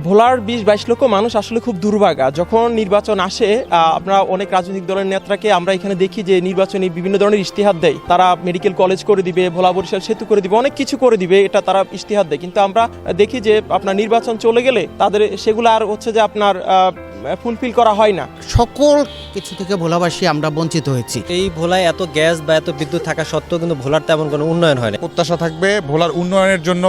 ভোলার ২০-২২ লক্ষ মানুষ আসলে খুব দুর্ভাগা। যখন নির্বাচন আসে আমরা অনেক রাজনৈতিক দলের নেতাকে আমরা এখানে দেখি যে নির্বাচনী বিভিন্ন ধরনের ইশতেহার দেয়। তারা মেডিকেল কলেজ করে দিবে, ভোলা বরিশাল সেতু করে দিবে, অনেক কিছু করে দিবে, এটা তারা ইশতেহার দেয়। কিন্তু আমরা দেখি যে আপনার নির্বাচন চলে গেলে তাদের সেগুলো আর হচ্ছে যে আপনার ফুলফিল করা হয় না। সকল কিছু থেকে ভোলাবাসী আমরা বঞ্চিত হয়েছি। এই ভোলায় এত গ্যাস বা এত বিদ্যুৎ থাকা সত্ত্বেও কিন্তু ভোলার তেমন কোনো উন্নয়ন হয় না। প্রত্যাশা থাকবে ভোলার উন্নয়নের জন্য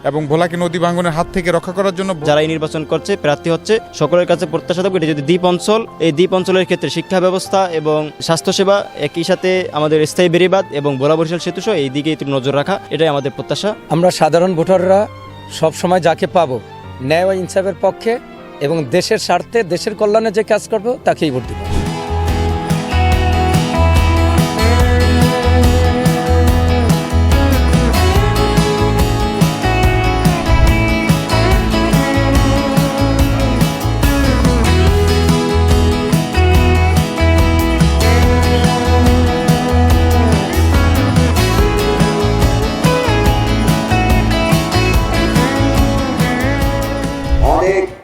এবং ভোলাকে নদী ভাঙনের হাত থেকে রক্ষা করার জন্য। যারা এই নির্বাচন করছে, প্রার্থী হচ্ছে, সকলের কাছে প্রত্যাশা থাকবে এটা যদি দ্বীপ অঞ্চল, এই দ্বীপ অঞ্চলের ক্ষেত্রে শিক্ষা ব্যবস্থা এবং স্বাস্থ্যসেবা, একই সাথে আমাদের স্থায়ী বেড়িবাঁধ এবং ভোলা বরিশাল সেতু সহ এই দিকে একটু নজর রাখা, এটাই আমাদের প্রত্যাশা। আমরা সাধারণ ভোটাররা সবসময় যাকে পাবো ন্যায় ও ইনসাফের পক্ষে এবং দেশের স্বার্থে, দেশের কল্যাণে যে কাজ করবো তাকেই ভোট দেব।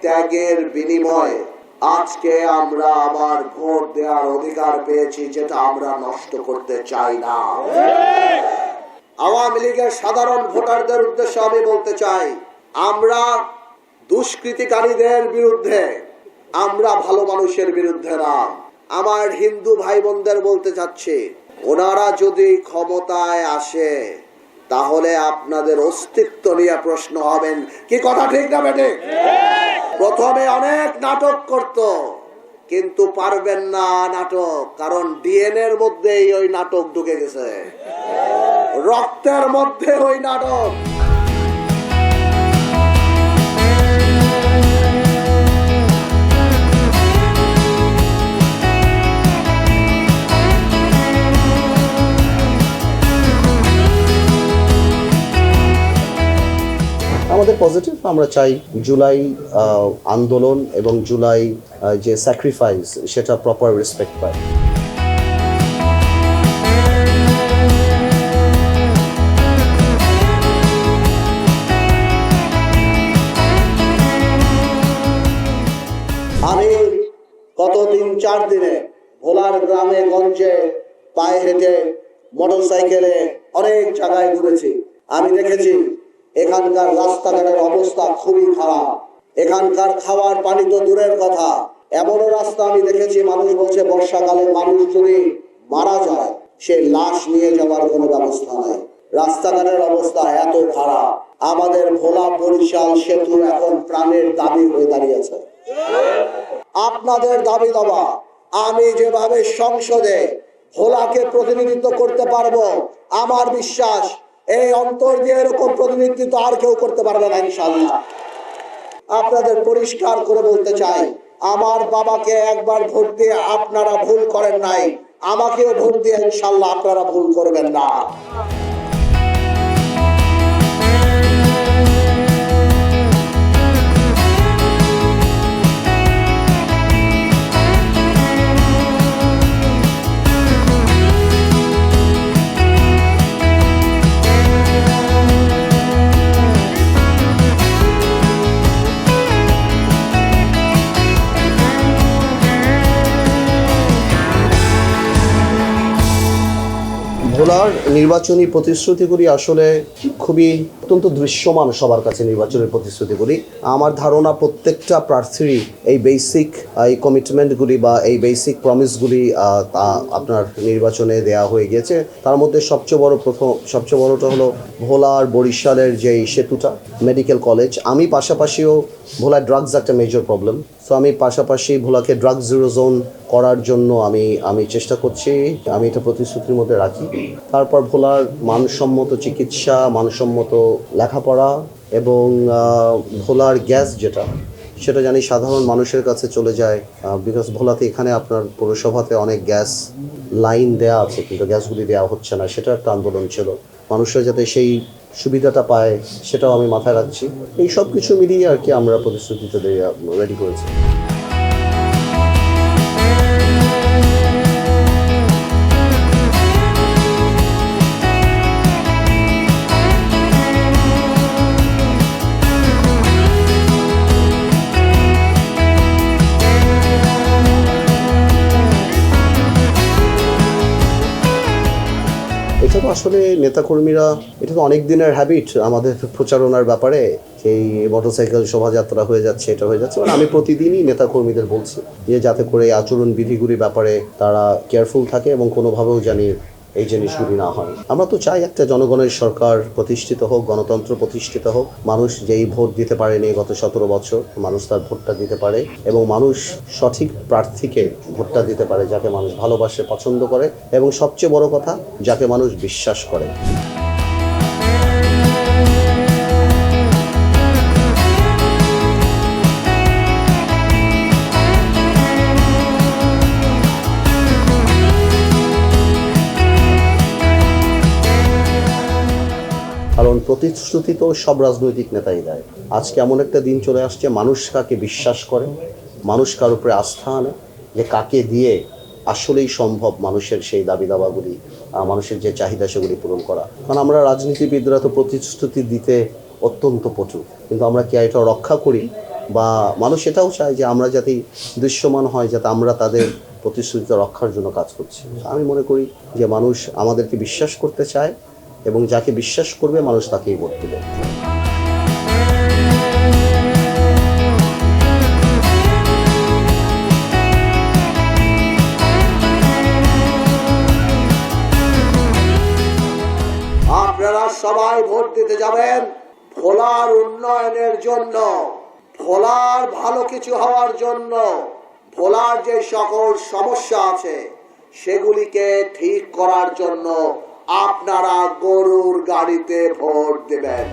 ত্যাগের বিনিময়ে আজকে আমরা আবার ভোট দেওয়ার অধিকার পেয়েছি, যেটা আমরা নষ্ট করতে চাই না। আওয়ামী লীগের সাধারণ ভোটারদের উদ্দেশ্যে আমি বলতে চাই, আমরা দুষ্কৃতিকারীদের বিরুদ্ধে, আমরা ভালো মানুষের বিরুদ্ধে না। আমার হিন্দু ভাই বোনদের বলতে চাচ্ছি, ওনারা যদি ক্ষমতায় আসে তাহলে আপনাদের অস্তিত্ব নিয়ে প্রশ্ন হবেন। কি কথা ঠিক না বেটে? প্রথমে অনেক নাটক করত, কিন্তু পারবেন না নাটক, কারণ ডিএনএ এর মধ্যেই ওই নাটক ঢুকে গেছে, রক্তের মধ্যে ওই নাটক। আমাদের পজিটিভ, আমরা চাই জুলাই আন্দোলন এবং জুলাই যে স্যাক্রিফাইস সেটা প্রপার রেসপেক্ট পায়। আমি গত ৩-৪ দিনে ভোলার গ্রামে গঞ্জে পায়ে হেঁটে, মোটরসাইকেলে অনেক জায়গায় ঘুরেছি। আমি দেখেছি এখানকার রাস্তাঘাটের অবস্থা খুবই খারাপ। এখানকার খাওয়ার পানি তো দূরের কথা, এমনও রাস্তা আমি দেখেছি মানুষ বলছে বর্ষাকালে মানুষ যদি মারা যায় সে লাশ নিয়ে যাওয়ার কোনো ব্যবস্থা নাই। রাস্তাঘাটের অবস্থা এত খারাপ। আমাদের ভোলা বরিশাল সেতু এখন প্রাণের দাবি হয়ে দাঁড়িয়েছে। আপনাদের দাবি দাবা, আমি যেভাবে সংসদে ভোলাকে প্রতিনিধিত্ব করতে পারবো, আমার বিশ্বাস এই অন্তর দিয়ে এরকম প্রতিনিধিত্ব আর কেউ করতে পারবে না ইনশাআল্লাহ। আপনাদের পরিষ্কার করে বলতে চাই, আমার বাবাকে একবার ভোট দিয়ে আপনারা ভুল করেন নাই, আমাকেও ভোট দিয়ে ইনশাআল্লাহ আপনারা ভুল করবেন না। ভোলার নির্বাচনী প্রতিশ্রুতিগুলি আসলে খুবই অত্যন্ত দৃশ্যমান সবার কাছে। নির্বাচনের প্রতিশ্রুতিগুলি আমার ধারণা প্রত্যেকটা প্রার্থীরই এই বেসিক এই কমিটমেন্টগুলি বা এই বেসিক প্রমিসগুলি আপনার নির্বাচনে দেয়া হয়ে গেছে। তার মধ্যে সবচেয়ে বড়টা হলো ভোলার বরিশালের যেই সেতুটা, মেডিকেল কলেজ। আমি পাশাপাশিও ভোলার ড্রাগস একটা মেজর প্রবলেম, সো আমি পাশাপাশি ভোলাকে ড্রাগ জিরো জোন করার জন্য আমি চেষ্টা করছি, আমি এটা প্রতিশ্রুতির মধ্যে রাখি। তারপর ভোলার মানসম্মত চিকিৎসা, মানসম্মত লেখাপড়া এবং ভোলার গ্যাস সেটা জানি সাধারণ মানুষের কাছে চলে যায়, বিকজ ভোলাতে এখানে আপনার পৌরসভাতে অনেক গ্যাস লাইন দেয়া আছে কিন্তু গ্যাসগুলি দেওয়া হচ্ছে না, সেটা একটা আন্দোলন ছিল। মানুষরা যাতে সেই সুবিধাটা পায় সেটাও আমি মাথায় রাখছি। এই সব কিছু মিলিয়ে আর কি আমরা প্রতিশ্রুতিতে রেডি করেছি। আসলে নেতাকর্মীরা এটা তো অনেক দিনের হ্যাবিট আমাদের প্রচারণার ব্যাপারে, এই মোটরসাইকেল শোভাযাত্রা হয়ে যাচ্ছে, এটা হয়ে যাচ্ছে, মানে আমি প্রতিদিনই নেতাকর্মীদের বলছি যে যাতে করে এই আচরণ বিধিগুলির ব্যাপারে তারা কেয়ারফুল থাকে এবং কোনোভাবেও জানি এই জিনিসগুলি না হয়। আমরা তো চাই একটা জনগণের সরকার প্রতিষ্ঠিত হোক, গণতন্ত্র প্রতিষ্ঠিত হোক, মানুষ যেই ভোট দিতে পারেনি গত 17 বছর মানুষ তার ভোটটা দিতে পারে এবং মানুষ সঠিক প্রার্থীকে ভোটটা দিতে পারে যাকে মানুষ ভালোবাসে, পছন্দ করে এবং সবচেয়ে বড় কথা যাকে মানুষ বিশ্বাস করে। কারণ প্রতিশ্রুতি তো সব রাজনৈতিক নেতাই দেয়। আজকে এমন একটা দিন চলে আসছে মানুষ কাকে বিশ্বাস করে, মানুষ কার উপরে আস্থা আনে, যে কাকে দিয়ে আসলেই সম্ভব মানুষের সেই দাবি দাবাগুলি, মানুষের যে চাহিদা সেগুলি পূরণ করা। কারণ আমরা রাজনীতিবিদরা তো প্রতিশ্রুতি দিতে অত্যন্ত পটু, কিন্তু আমরা কি এটা রক্ষা করি? বা মানুষ এটাও চায় যে আমরা যাতে দৃশ্যমান হয়, যাতে আমরা তাদের প্রতিশ্রুতি রক্ষার জন্য কাজ করছি। আমি মনে করি যে মানুষ আমাদেরকে বিশ্বাস করতে চায় এবং যাকে বিশ্বাস করবে মানুষ তাকেই ভোট দেবে। আপনারা সবাই ভোট দিতে যাবেন ভোলার উন্নয়নের জন্য, ভোলার ভালো কিছু হওয়ার জন্য। ভোলার যে সকল সমস্যা আছে সেগুলিকে ঠিক করার জন্য আপনারা গরুর গাড়িতে ভোট দেবেন।